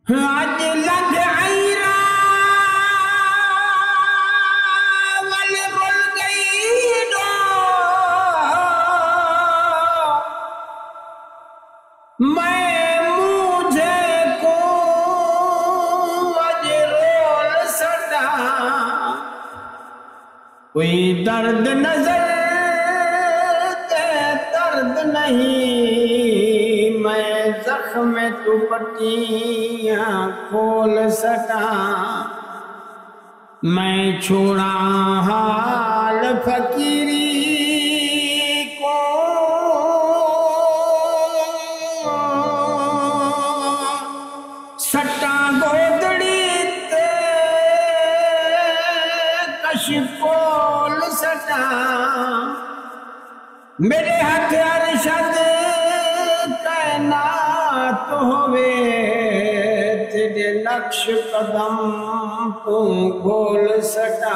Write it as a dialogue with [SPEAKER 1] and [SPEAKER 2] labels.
[SPEAKER 1] اج لگ عیرا ول رل گئی ڈو میں مجھے کو اج رول سٹا کوئی درد نظر درد نہیں میں زخم تو پٹیاں کھول سکا میں چھوڑا حال فقیری کو سٹا گودڑی تے کش کھول سٹا میرے ہاتھ ارشد کائنات ہوئے تیرے نقش قدم تو گول سٹا